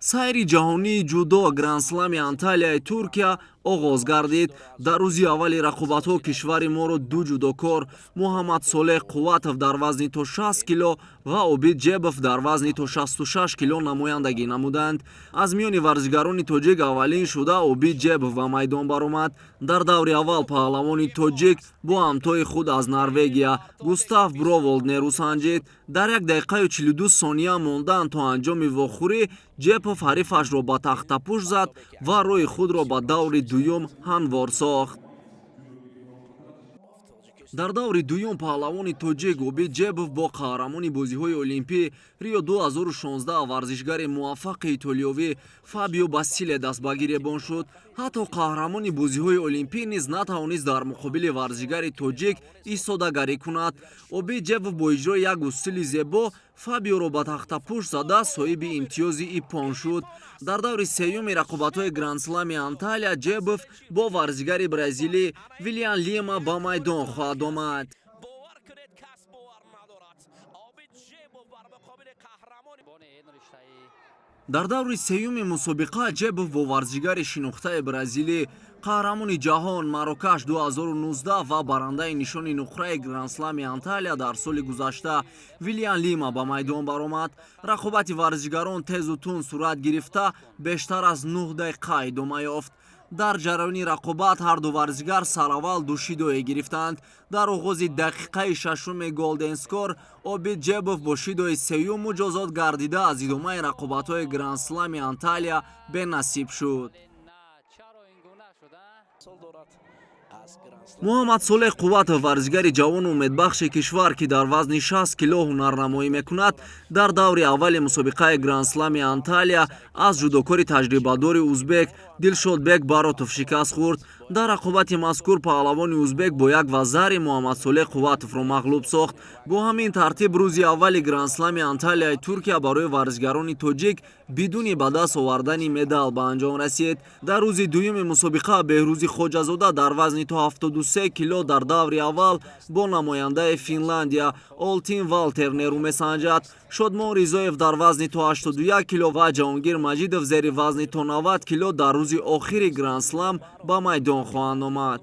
сайри ҷаҳонии ҷудо гранд-слами Анталияи Туркия оғоз гардид. Дар рӯзи аввали рақобатҳо кишвари моро ду ҷудокор Муҳаммад Солеҳ Қувватов дар вазни то 60 кило ва Обид Ҷебов дар вазни то 66 кило намояндагӣ намуданд. Аз миёни варзишгарони тоҷик аввалин шуда Обид Ҷебов ба майдон баромад. Дар даври аввал паҳлавони тоҷик бо ҳамтои худ аз Норвегия Густав Броволд нерӯ санҷид. Дар 1 дақиқаю 42 сония мондан то анҷоми вохӯрӣ Ҷебов ҳарифашро ба тахтапӯш зад ва роҳи худро ба даври дуюм ҳамвор сохт. Дар даври дуюм паҳлавони тоҷик Обид Ҷебов бо қаҳрамони бозиҳои олимпӣ Рио 2016 варзишгари муваффақи итолиёвӣ Фабио Басиле дастбагир ебон шуд. ҳатто қаҳрамони бозиҳои олимпӣ низ натавонист дар муқобили варзишгари тоҷик истодагарӣ кунад. Обид Ҷебов бо иҷрои як усули зебо Фабиоро ба тахтапӯш зада соҳиби имтиёзи иппон шуд. Дар даври сеюми рақобатҳои гранд-слами Анталия Ҷебов бо варзишгари бразилӣ Виллиан Лима ба майдон хоҳад омад. дар даври сеюми мусобиқа Ҷебов бо варзишгари шинохтаи бразилӣ қаҳрамони ҷаҳон Марокаш 2019 ва барандаи нишони нуқраи гранд-слами Анталия дар соли гузашта Виллиан Лима ба майдон баромад. Рақобати варзишгарон тезу тун сурат гирифта бештар аз 9 дақиқа идома ёфт. дар ҷараёни рақобат ҳарду варзишгар сараввал душидое гирифтанд. дар оғози дақиқаи шашуми голденскор Обид Ҷебов бо шидои сеюм муҷозот гардида аз идомаи рақобатҳои гранд-слами Анталия бенасиб шуд. Муҳаммад Солеҳ Қувватов варзишгари ҷавону умедбахши кишвар ки дар вазни 60 кило ҳунарнамоӣ мекунад дар даври аввали мусобиқаи гранд-слами Анталия аз ҷудокори таҷрибадори узбек Дилшодбек Баротов шикаст хӯрд. дар рақобати мазкур паҳлавони узбек бо як вазари Муҳаммад Солеҳ Қувватовро мағлуб сохт. бо ҳамин тартиб рӯзи аввали гранд-слами Анталияи Туркия барои варзишгарони тоҷик бидуни ба даст овардани медал ба анҷом расид. дар рӯзи дуюми мусобиқа Беҳрӯзи Хоҷазода дар вазни то 73 кило дар даври аввал бо намояндаи Финландия Олтин Валтер нерӯ месанҷад. Шодмон Ризоев дар вазни то 81 кило ва Ҷаҳонгир Маҷидов зери вазни то 90 кило дар рӯзи охири гранд-слам ба майдон хоҳанд омад.